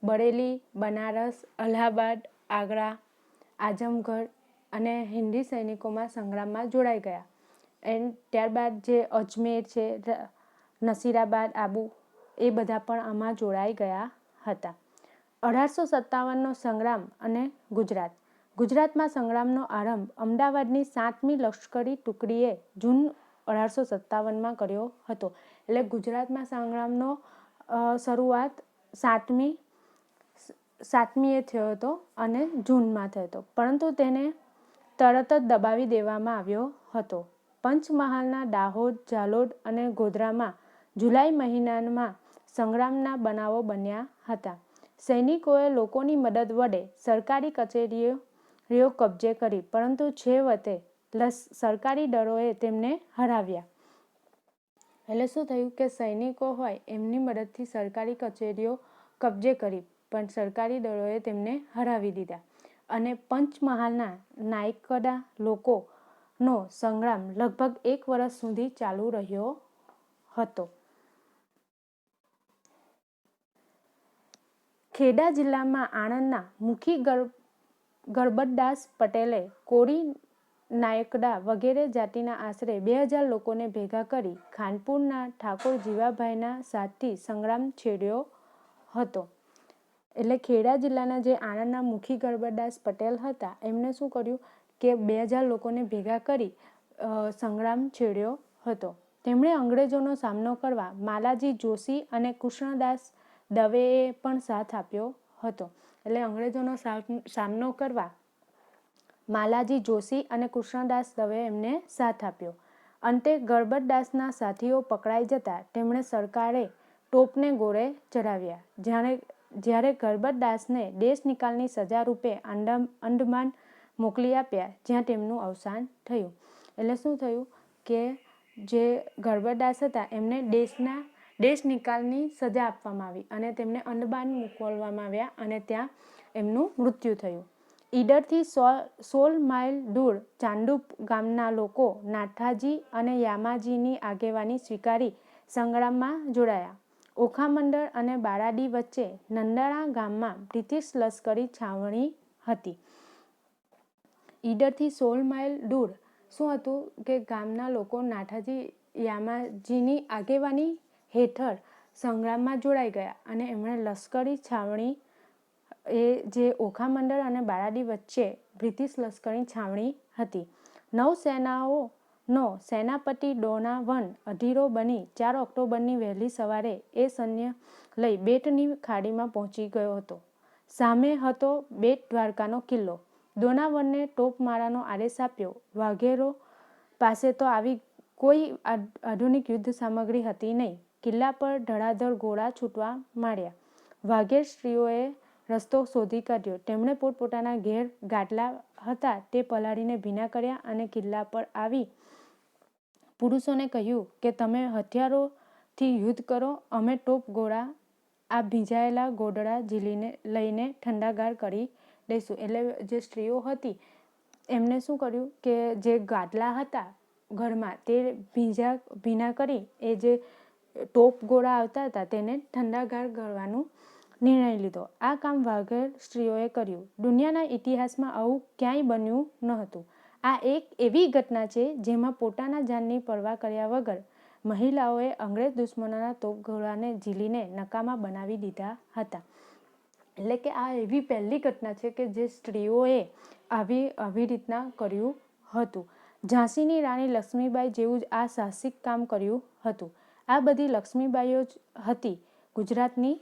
બરેલી, બનારસ, અલ્હાબાદ, આગ્રા, આઝમગઢ અને હિન્દી સૈનિકોમાં સંગ્રામમાં જોડાઈ ગયા. ત્યારબાદ જે અજમેર છે, નસીરાબાદ, આબુ એ બધા પણ આમાં જોડાઈ ગયા હતા. 1857નો સંગ્રામ અને ગુજરાત. ગુજરાતમાં સંગ્રામનો આરંભ અમદાવાદની 7મી લશ્કરી ટુકડીએ જૂન 1857માં કર્યો હતો. એટલે ગુજરાતમાં સંગ્રામનો શરૂઆત 7મીએ થયો હતો અને જૂનમાં થયો હતો, પરંતુ તેને તરત જ દબાવી દેવામાં આવ્યો હતો. પંચમહાલના દાહોદ, ઝાલોદ અને ગોધરામાં જુલાઈ મહિનામાં સંગ્રામના બનાવો બન્યા હતા. સૈનિકોએ લોકોની મદદ વડે સરકારી કચેરીઓ કબજે કરી, પરંતુ છેવટે સરકારી દળોએ તેમને હરાવ્યા. એટલે શું થયું કે સૈનિકો હોય એમની મદદથી સરકારી કચેરીઓ કબજે કરી, પણ સરકારી દળોએ તેમને હરાવી દીધા અને પંચમહાલના નાયકડા લોકોનો સંગ્રામ લગભગ 1 વર્ષ સુધી ચાલુ રહ્યો હતો. ખેડા જિલ્લામાં આણંદના મુખી ગરબતદાસ પટેલે કોળી, નાયકડા વગેરે જાતિના આશરે 2000 લોકોને ભેગા કરી ખાનપુરના ઠાકોર જીવાભાઈના સાથથી સંગ્રામ છેડ્યો હતો. એટલે ખેડા જિલ્લાના જે આણંદના મુખી ગરબતદાસ પટેલ હતા એમણે શું કર્યું કે 2000 લોકોને ભેગા કરી સંગ્રામ છેડ્યો હતો. તેમણે અંગ્રેજોનો સામનો કરવા માલાજી જોશી અને કૃષ્ણદાસ દવેએ પણ સાથ આપ્યો હતો. એટલે અંગ્રેજોનો સામનો કરવા માલાજી જોશી અને કૃષ્ણદાસ દવેએ એમને સાથ આપ્યો. અંતે ગરબતદાસના સાથીઓ પકડાઈ જતા તેમણે સરકારે ટોપને ગોળે ચડાવ્યા. જ્યારે ગરબતદાસને દેશ નિકાલની સજા રૂપે અંડમાન મોકલી આપ્યા, જ્યાં તેમનું અવસાન થયું. એટલે શું થયું કે જે ગરબતદાસ હતા એમને દેશ નિકાલની સજા આપવામાં આવી અને તેમને અંડમાન મોકલવામાં આવ્યા અને ત્યાં એમનું મૃત્યુ થયું. ઈડરથી 16 માઇલ દૂર ચાંદુપ ગામના લોકો નાથાજી અને યામાજીની આગેવાની સ્વીકારી સંગ્રામમાં જોડાયા. ઓખામંડળ અને બાળાડી વચ્ચે નંદાણા ગામમાં બ્રિટિશ લશ્કરી છાવણી હતી. ઈડરથી 16 માઇલ દૂર શું હતું કે ગામના લોકો નાથાજી યામાજીની આગેવાની હેઠળ સંગ્રામમાં જોડાઈ ગયા અને એમણે લશ્કરી છાવણી એ જે ઓખામંડળ અને બાળાડી વચ્ચે બ્રિટિશ લશ્કરી છાવણી હતી. નૌસેનાઓનો સેનાપતિ ડોનાવન અધીરો બની 4 ઓક્ટોબરની વહેલી સવારે એ સૈન્ય લઈ બેટની ખાડીમાં પહોંચી ગયો હતો. સામે હતો બેટ દ્વારકાનો કિલ્લો. ડોનાવનને તોપમારાનો આદેશ આપ્યો. વાઘેરો પાસે તો આવી કોઈ આધુનિક યુદ્ધ સામગ્રી હતી નહીં. કિલ્લા પર ધડાધડ ગોળા છૂટવા માંડ્યા. વાઘેર સ્ત્રીઓએ રસ્તો શોધી કાઢ્યો. તેમણે પોતપોતાના ઘેર ગાદલા હતા તે પલાળીને ભીના કર્યા અને કિલ્લા પર આવી પુરુષોને કહ્યું કે તમે હથિયારોથી યુદ્ધ કરો, અમે તોપ ગોળા આ ભીંજાયેલા ગોદડા લઈને ઠંડાગાર કરી દઈશું. એટલે જે સ્ત્રીઓ હતી એમને શું કર્યું કે જે ગાદલા હતા ઘરમાં તે ભીના કરી એ જે તોપ ગોળા આવતા હતા તેને ઠંડાગાર કરવાનું નિર્ણય લીધો. આ કામ વાઘેર સ્ત્રીઓએ કર્યું. દુનિયાના ઇતિહાસમાં આવું ક્યાંય બન્યું ન હતું. આ એક એવી ઘટના છે જેમાં પોતાના જાનની પરવા કર્યા વગર મહિલાઓએ અંગ્રેજ દુશ્મનોના તોપગોળાને ઝીલીને નકામા બનાવી દીધા હતા. એટલે કે આ એવી પહેલી ઘટના છે કે જે સ્ત્રીઓએ આવી રીતના કર્યું હતું. ઝાંસીની રાણી લક્ષ્મીબાઈ જેવું જ આ સાહસિક કામ કર્યું હતું. આ બધી લક્ષ્મીબાઈઓ જ હતી ગુજરાતની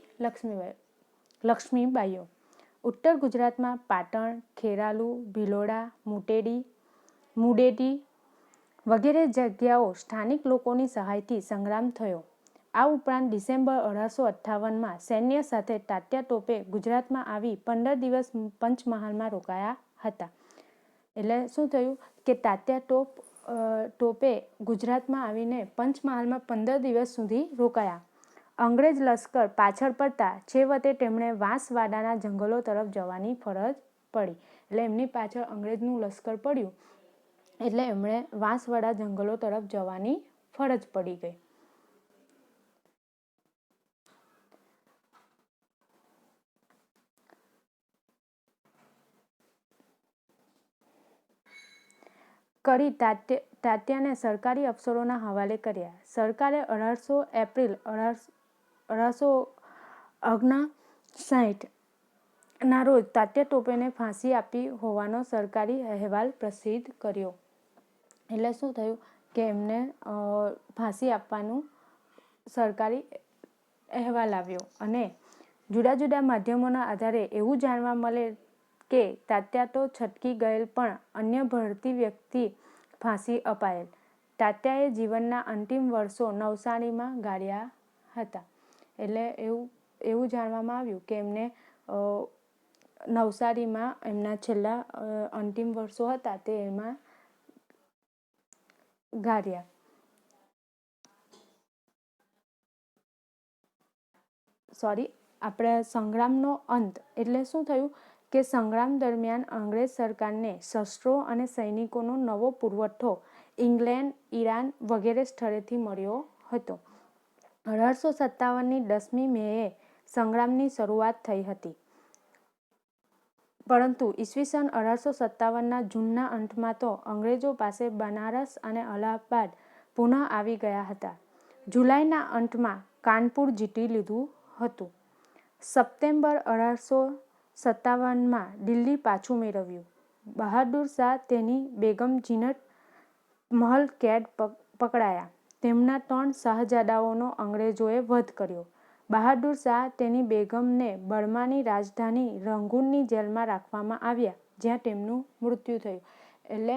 લક્ષ્મીબાઈઓ. ઉત્તર ગુજરાતમાં પાટણ, ખેરાલુ, ભિલોડા, મુડેટી વગેરે જગ્યાઓ સ્થાનિક લોકોની સહાયથી સંગ્રામ થયો. આ ઉપરાંત ડિસેમ્બર 1858માં સૈન્ય સાથે તાત્યા ટોપે ગુજરાતમાં આવી 15 દિવસ પંચમહાલમાં રોકાયા હતા. એટલે શું થયું કે તાત્યા ટોપે ગુજરાતમાં આવીને પંચમહાલમાં 15 દિવસ સુધી રોકાયા. અંગ્રેજ લશ્કર પાછળ પડતા છેવટે તેમણે વાંસવાડાના જંગલો તરફ જવાની ફરજ પડી. એટલે એમની પાછળ અંગ્રેજનું લશ્કર પડ્યું એટલે એમણે વાંસવાડા જંગલો તરફ જવાની ફરજ પડી ગઈ. તાત્યાને સરકારી અફસરોના હવાલે કર્યા. સરકારે 18 એપ્રિલ 1859ના રોજ તાત્યા ટોપેને ફાંસી આપી હોવાનો સરકારી અહેવાલ પ્રસિદ્ધ કર્યો. એટલે શું થયું કે એમને ફાંસી આપવાનું સરકારી અહેવાલ આવ્યો અને જુદા જુદા માધ્યમોના આધારે એવું જાણવા મળે કે તાત્યા તો છટકી ગયેલ પણ અન્ય ભરતી વ્યક્તિ ફાંસી અપાયેલ. તાત્યાએ જીવનના અંતિમ વર્ષો નવસારીમાં ગાળ્યા હતા. એટલે એવું જાણવામાં આવ્યું કે એમને નવસારીમાં એમના છેલ્લા અંતિમ વર્ષો હતા તે એમાં ગાળ્યા. આપણે સંગ્રામનો અંત એટલે શું થયું કે સંગ્રામ દરમિયાન અંગ્રેજ સરકારને શસ્ત્રો અને સૈનિકોનો નવો પુરવઠો ઇંગ્લેન્ડ, ઈરાન વગેરે સ્થળેથી મળ્યો હતો. 1857ની 10મી મેએ સંગ્રામની શરૂઆત થઈ હતી. પરંતુ ઈસવીસન 1857ના જૂનના અંતમાં તો અંગ્રેજો પાસે બનારસ અને અલ્હાબાદ પુનઃ આવી ગયા હતા. જુલાઈના અંતમાં કાનપુર જીતી લીધું હતું. સપ્ટેમ્બર 1857માં દિલ્હી પાછું મેળવ્યું. બહાદુર શાહ તેની બેગમ જીનત મહલ કેદ પકડાયા. તેમના 3 શાહજાદાઓનો અંગ્રેજોએ વધ કર્યો. બહાદુર શાહ તેની બેગમને બર્માની રાજધાની રંગૂનની જેલમાં રાખવામાં આવ્યા, જ્યાં તેમનું મૃત્યુ થયું. એટલે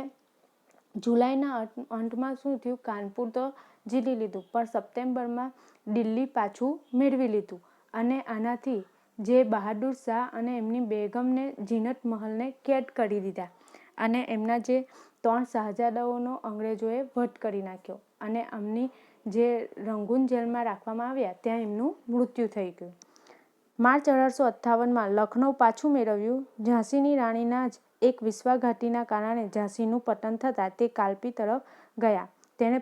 જુલાઈના અંતમાં શું થયું, કાનપુર તો જીતી લીધું પણ સપ્ટેમ્બરમાં દિલ્હી પાછું મેળવી લીધું અને આનાથી જે બહાદુર શાહ અને એમની બેગમને જીનત મહલને કેદ કરી દીધા અને એમના જે 3 શાહજાદાઓનો અંગ્રેજોએ વધ કરી નાખ્યો અને એમની જે રંગૂન જેલમાં રાખવામાં આવ્યા ત્યાં એમનું મૃત્યુ થઈ ગયું. માર્ચ 1858માં લખનૌ પાછું મેળવ્યું. ઝાંસીની રાણીના જ એક વિશ્વાસઘાતીના કારણે ઝાંસીનું પતન થતાં તે કાલપી તરફ ગયા. તેણે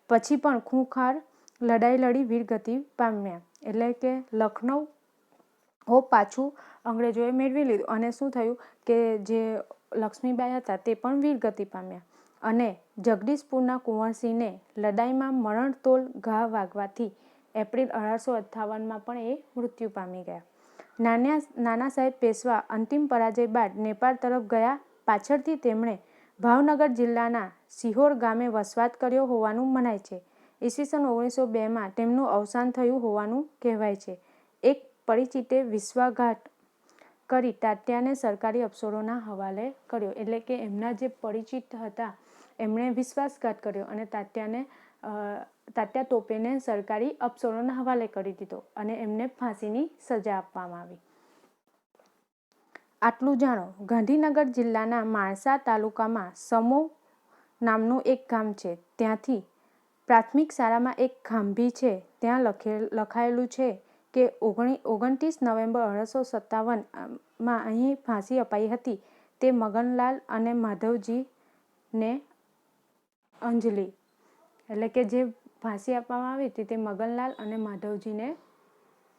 પછી પણ ખૂંખાર લડાઈ લડી વીરગતિ પામ્યા. એટલે કે લખનૌ પાછું અંગ્રેજોએ મેળવી લીધું અને શું થયું કે જે લક્ષ્મીબાઈ હતા તે પણ વીરગતિ પામ્યા અને જગદીશપુરના કુંવરસિંહને લડાઈમાં મરણતોલ ઘા વાગવાથી એપ્રિલ 1858માં પણ એ મૃત્યુ પામી ગયા. નાના સાહેબ પેશવા અંતિમ પરાજય બાદ નેપાળ તરફ ગયા. પાછળથી તેમણે ભાવનગર જિલ્લાના સિહોર ગામે વસવાટ કર્યો હોવાનું મનાય છે. ઈસવીસન 1902માં તેમનું અવસાન થયું હોવાનું કહેવાય છે. એક પરિચિતે વિશ્વાસઘાત કરી તાત્યાને સરકારી અફસરોના હવાલે કર્યો. એટલે કે એમના જે પરિચિત હતા એમણે વિશ્વાસઘાત કર્યો અને તાત્યા તોપેને સરકારી અફસરોના હવાલે કરી દીધો અને એમને ફાંસીની સજા આપવામાં આવી. આટલું જાણો. ગાંધીનગર જિલ્લાના માણસા તાલુકામાં સમો નામનું એક ગામ છે. ત્યાંથી પ્રાથમિક શાળામાં એક ખાંભી છે. ત્યાં લખાયેલું છે કે 29 નવેમ્બર 1857માં અહીં ફાંસી અપાઈ હતી. તે મગનલાલ અને માધવજીને અંજલિ. એટલે કે જે ફાંસી આપવામાં આવી હતી તે મગનલાલ અને માધવજીને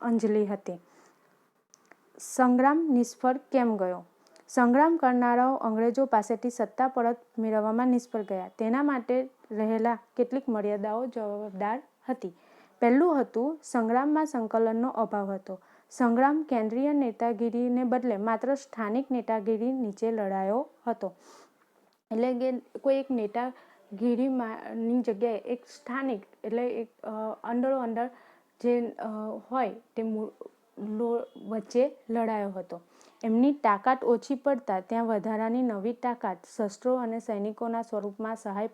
અંજલિ હતી. સંગ્રામ નિષ્ફળ કેમ ગયો? સંગ્રામ કરનારાઓ અંગ્રેજો પાસેથી સત્તા પરત મેળવવામાં નિષ્ફળ ગયા. તેના માટે રહેલા કેટલીક મર્યાદાઓ જવાબદાર હતી. પહેલું હતું સંગ્રામમાં સંકલનનો અભાવ હતો. સંગ્રામ કેન્દ્રીય નેતાગીરીને બદલે માત્ર સ્થાનિક નેતાગીરી નીચે લડાયો હતો. એટલે કે કોઈ એક નેતાગીરીની જગ્યાએ એક સ્થાનિક એટલે એક અંદર જે હોય તે વચ્ચે લડાયો હતો. એમની તાકાત ઓછી પડતા ત્યાં વધારાની નવી તાકાત શસ્ત્રો અને સૈનિકોના સ્વરૂપમાં સહાય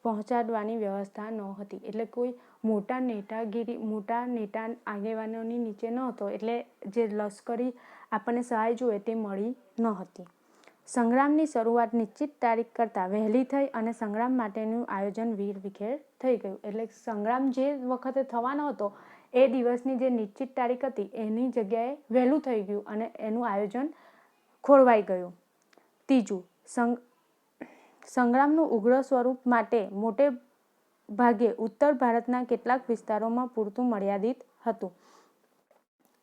પહોંચાડવાની વ્યવસ્થા નહોતી. એટલે કોઈ મોટા નેતા આગેવાનોની નીચે નહોતો. એટલે જે લશ્કરી આપણને સહાય જોઈએ તે મળી ન હતી. સંગ્રામની શરૂઆત નિશ્ચિત તારીખ કરતાં વહેલી થઈ અને સંગ્રામ માટેનું આયોજન વિખેર થઈ ગયું. એટલે સંગ્રામ જે વખતે થવાનો હતો એ દિવસની જે નિશ્ચિત તારીખ હતી એની જગ્યાએ વહેલું થઈ ગયું અને એનું આયોજન ખોરવાઈ ગયું. ત્રીજું, સંગ્રામનું ઉગ્ર સ્વરૂપ માટે મોટે ભાગે ઉત્તર ભારતના કેટલાક વિસ્તારોમાં પૂરતું મર્યાદિત હતું.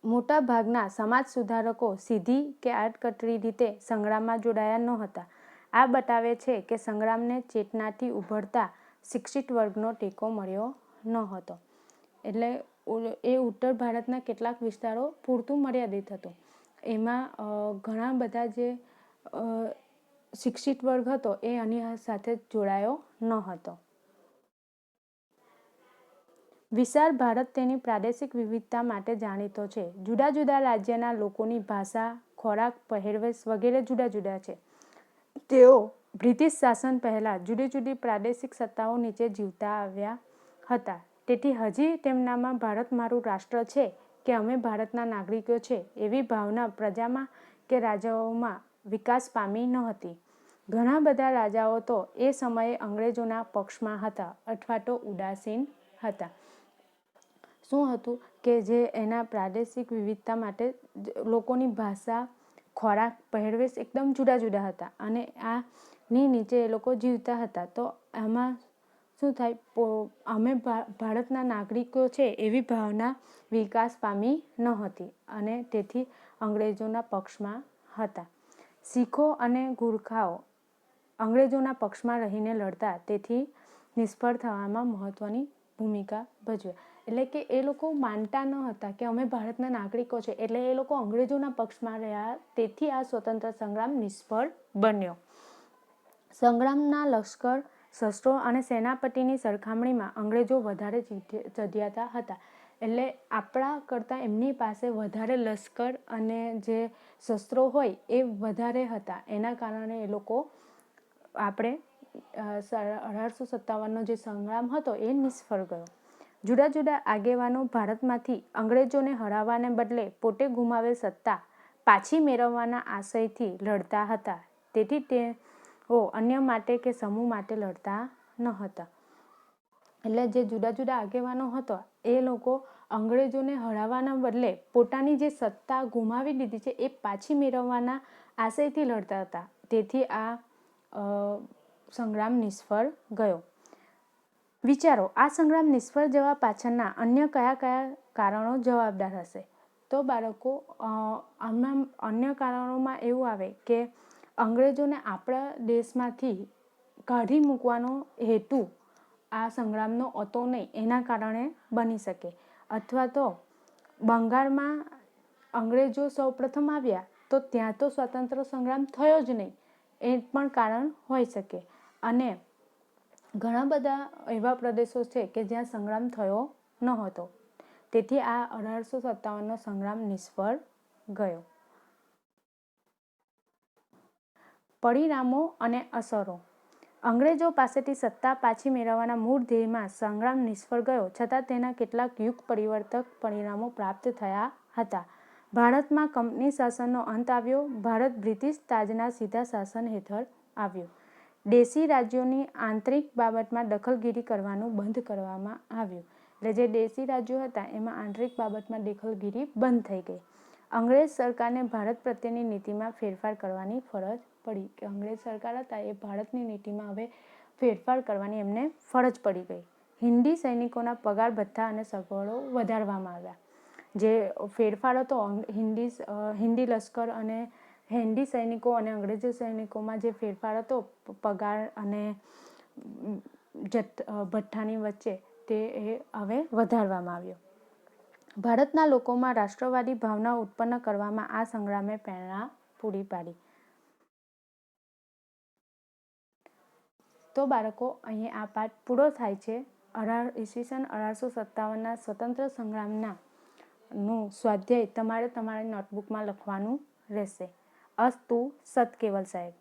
મોટા ભાગના સમાજ સુધારકો સીધી કે આડકતરી રીતે સંગ્રામમાં જોડાયા નહોતા. આ બતાવે છે કે સંગ્રામને ચેતનાથી ઉભરતા શિક્ષિત વર્ગનો ટેકો મળ્યો ન હતો. એટલે એ ઉત્તર ભારતના કેટલાક વિસ્તારો પૂરતું મર્યાદિત હતું. એમાં ઘણા બધા જે શિક્ષિત વર્ગ હતો એ આની સાથે જોડાયો ન હતો. વિશાળ ભારત તેની પ્રાદેશિક વિવિધતા માટે જાણીતો છે. જુદા જુદા રાજ્યના લોકોની ભાષા, ખોરાક, પહેરવેશ વગેરે જુદા જુદા છે. તેઓ બ્રિટિશ શાસન પહેલાં જુદી જુદી પ્રાદેશિક સત્તાઓ નીચે જીવતા આવ્યા હતા. તેથી હજી તેમનામાં ભારત મારું રાષ્ટ્ર છે કે અમે ભારતના નાગરિકો છે એવી ભાવના પ્રજામાં કે રાજાઓમાં વિકાસ પામી ન હતી. ઘણા બધા રાજાઓ તો એ સમયે અંગ્રેજોના પક્ષમાં હતા અથવા તો ઉદાસીન હતા. શું હતું કે જે એના પ્રાદેશિક વિવિધતા માટે લોકોની ભાષા, ખોરાક, પહેરવેશ એકદમ જુદા જુદા હતા અને આની નીચે એ લોકો જીવતા હતા. તો આમાં શું થાય, અમે ભારતના નાગરિકો છે એવી ભાવના વિકાસ પામી ન હતી અને તેથી અંગ્રેજોના પક્ષમાં હતા. શીખો અને ગુરખાઓ અંગ્રેજોના પક્ષમાં રહીને લડતા, તેથી નિષ્ફળ થવામાં મહત્વની ભૂમિકા ભજવે. એટલે કે એ લોકો માનતા ન હતા કે અમે ભારતના નાગરિકો છે, એટલે એ લોકો અંગ્રેજોના પક્ષમાં રહ્યા, તેથી આ સ્વતંત્ર સંગ્રામ નિષ્ફળ બન્યો. સંગ્રામના લશ્કર, શસ્ત્રો અને સેનાપતિની સરખામણીમાં અંગ્રેજો વધારે ચઢિયાતા હતા. એટલે આપણા કરતાં એમની પાસે વધારે લશ્કર અને જે શસ્ત્રો હોય એ વધારે હતા. એના કારણે એ લોકો આપણે 1857નો જે સંગ્રામ હતો એ નિષ્ફળ ગયો. જુદા જુદા આગેવાનો ભારતમાંથી અંગ્રેજોને હરાવવાને બદલે પોતે ગુમાવેલ સત્તા પાછી મેળવવાના આશયથી લડતા હતા. તેથી તેઓ અન્ય માટે કે સમૂહ માટે લડતા ન હતા. એટલે જે જુદા જુદા આગેવાનો હતા એ લોકો અંગ્રેજોને હરાવવાના બદલે પોતાની જે સત્તા ગુમાવી દીધી છે એ પાછી મેળવવાના આશયથી લડતા હતા. તેથી આ સંગ્રામ નિષ્ફળ ગયો. વિચારો, આ સંગ્રામ નિષ્ફળ જવા પાછળના અન્ય કયા કયા કારણો જવાબદાર હશે? તો બાળકો, આમાં અન્ય કારણોમાં એવું આવે કે અંગ્રેજોને આપણા દેશમાંથી કાઢી મૂકવાનો હેતુ આ સંગ્રામનો હતો નહીં, એના કારણે બની શકે. અથવા તો બંગાળમાં અંગ્રેજો સૌપ્રથમ આવ્યા તો ત્યાં તો સ્વતંત્ર સંગ્રામ થયો જ નહીં, એ પણ કારણ હોઈ શકે. અને ઘણા બધા એવા પ્રદેશો છે કે જ્યાં સંગ્રામ થયો ન હતો. તેથી આ 1857નો સંગ્રામ નિષ્ફળ ગયો. પરિણામો અને અસરો. અંગ્રેજો પાસેથી સત્તા પાછી મેળવવાના મૂળ ધ્યેયમાં સંગ્રામ નિષ્ફળ ગયો, છતાં તેના કેટલાક યુગ પરિવર્તક પરિણામો પ્રાપ્ત થયા હતા. ભારતમાં કંપની શાસનનો અંત આવ્યો. ભારત બ્રિટિશ તાજના સીધા શાસન હેઠળ આવ્યું. દેશી રાજ્યોની આંતરિક બાબતમાં દખલગીરી કરવાનું બંધ કરવામાં આવ્યું. એટલે જે દેશી રાજ્યો હતા એમાં આંતરિક બાબતમાં દખલગીરી બંધ થઈ ગઈ. અંગ્રેજ સરકારને ભારત પ્રત્યેની નીતિમાં ફેરફાર કરવાની ફરજ પડી. કે અંગ્રેજ સરકાર હતા એ ભારતની નીતિમાં હવે ફેરફાર કરવાની એમને ફરજ પડી ગઈ. હિન્દી સૈનિકોના પગાર ભથ્થા અને સગવડો વધારવામાં આવ્યા. જે ફેરફાર હતો હિન્દી લશ્કર અને હિન્દી સૈનિકો અને અંગ્રેજી સૈનિકોમાં જે ફેરફાર હતો પગાર અને ભથ્થાની વચ્ચે, તે હવે વધારવામાં આવ્યો. ભારતના લોકોમાં રાષ્ટ્રવાદી ભાવના ઉત્પન્ન કરવામાં આ સંગ્રામે પ્રેરણા પૂરી પાડી. તો બાળકો, અહીં આ પાઠ પૂરો થાય છે. ઈસવીસન 1857ના સ્વતંત્ર સંગ્રામના નું સ્વાધ્યાય તમારે તમારી નોટબુકમાં લખવાનું રહેશે. અસ્તુ. સત કેવલ સાહેબ.